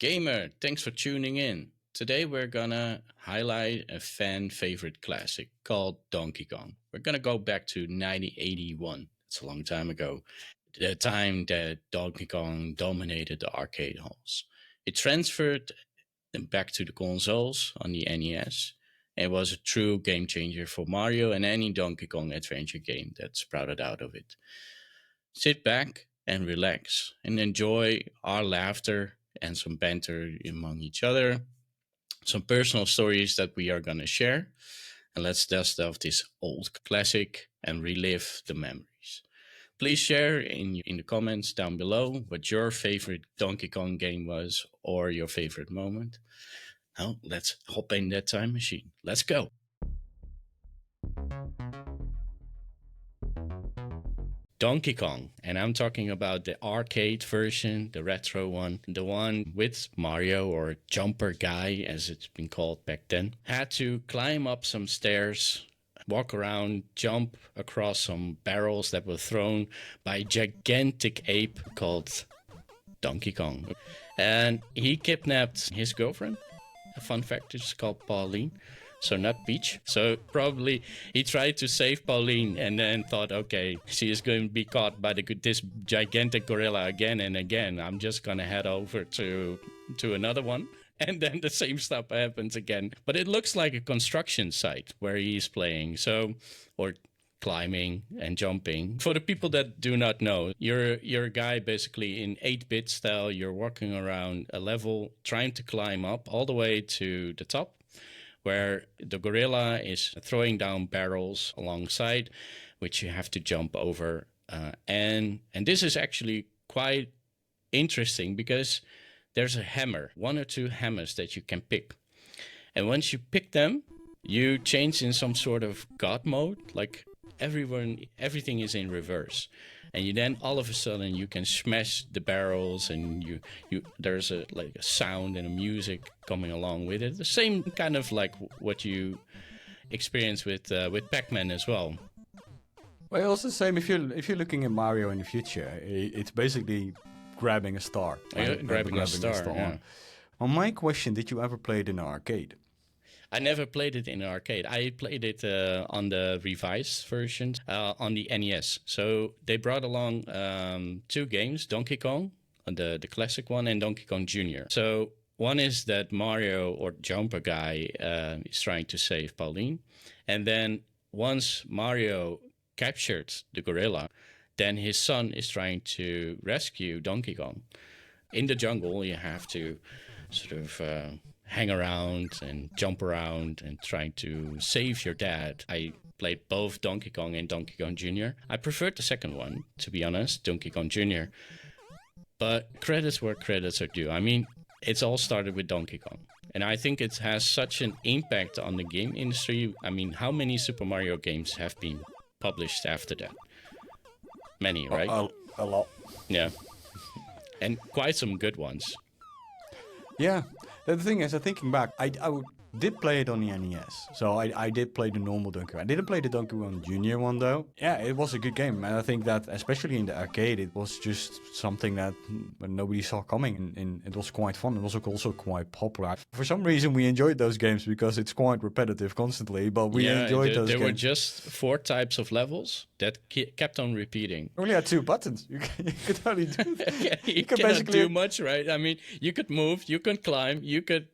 Gamer, thanks for tuning in. Today we're gonna highlight a fan favorite classic called Donkey Kong. We're gonna go back to 1981. It's a long time ago. The time that Donkey Kong dominated the arcade halls. It transferred back to the consoles on the NES. And was a true game changer for Mario and any Donkey Kong adventure game that sprouted out of it. Sit back and relax and enjoy our laughter and some banter among each other, some personal stories that we are going to share, and let's dust off this old classic and relive the memories. Please share in the comments down below what your favorite Donkey Kong game was or your favorite moment. Now, let's hop in that time machine. Let's go. Donkey Kong, and I'm talking about the arcade version, the retro one, the one with Mario, or Jumper Guy as it's been called back then, had to climb up some stairs, walk around, jump across some barrels that were thrown by a gigantic ape called Donkey Kong. And he kidnapped his girlfriend. A fun fact, it's called Pauline. So not Peach. So probably he tried to save Pauline and then thought, okay, she is going to be caught by this gigantic gorilla again and again. I'm just going to head over to another one. And then the same stuff happens again. But it looks like a construction site where he's playing. Or climbing and jumping. For the people that do not know, you're a guy basically in 8-bit style. You're walking around a level, trying to climb up all the way to the top, where the gorilla is throwing down barrels alongside, which you have to jump over. And this is actually quite interesting because there's a hammer, 1 or 2 hammers that you can pick. And once you pick them, you change in some sort of God mode, like everything is in reverse. And you then all of a sudden you can smash the barrels, and you there's a sound and a music coming along with it. The same kind of like what you experience with Pac-Man as well. Well, it's the same if you're looking at Mario in the future. It's basically grabbing a star. Grabbing a star. Yeah. Well, my question: did you ever play it in an arcade? I never played it in an arcade. I played it on the revised version on the NES. So they brought along 2 games, Donkey Kong, the classic one, and Donkey Kong Jr. So one is that Mario, or Jumper Guy, is trying to save Pauline. And then once Mario captured the gorilla, then his son is trying to rescue Donkey Kong. In the jungle, you have to sort of hang around and jump around and trying to save your dad. I played both Donkey Kong and Donkey Kong Jr. I preferred the second one, to be honest, Donkey Kong Jr. But credits where credits are due. I mean, it's all started with Donkey Kong. And I think it has such an impact on the game industry. I mean, how many Super Mario games have been published after that? Many, right? A lot. Yeah. And quite some good ones. Yeah. The thing is, thinking back, I did play it on the NES. So I did play the normal Donkey Kong. I didn't play the Donkey Kong Jr. one though. Yeah, it was a good game. And I think that, especially in the arcade, it was just something that nobody saw coming. And it was quite fun. It was also quite popular. For some reason, we enjoyed those games because it's quite repetitive constantly. But we enjoyed those games. There were just 4 types of levels that kept on repeating. We only had 2 buttons. You could only do that. You cannot basically do much, right? I mean, you could move, you could climb, you could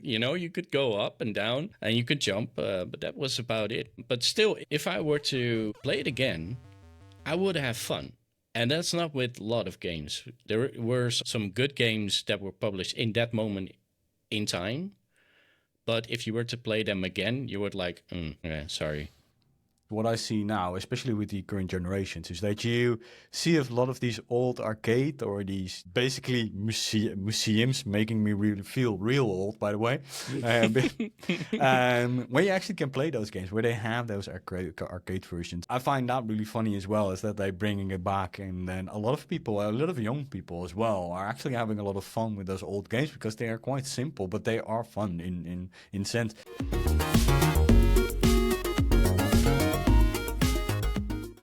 go up and down. And you could jump, but that was about it. But still, if I were to play it again, I would have fun. And that's not with a lot of games. There were some good games that were published in that moment in time. But if you were to play them again, you would like, sorry. What I see now, especially with the current generations, is that you see a lot of these old arcade or these basically museums, making me really feel real old, by the way, where you actually can play those games, where they have those arcade versions. I find that really funny as well, is that they're bringing it back, and then a lot of young people as well, are actually having a lot of fun with those old games because they are quite simple, but they are fun in sense.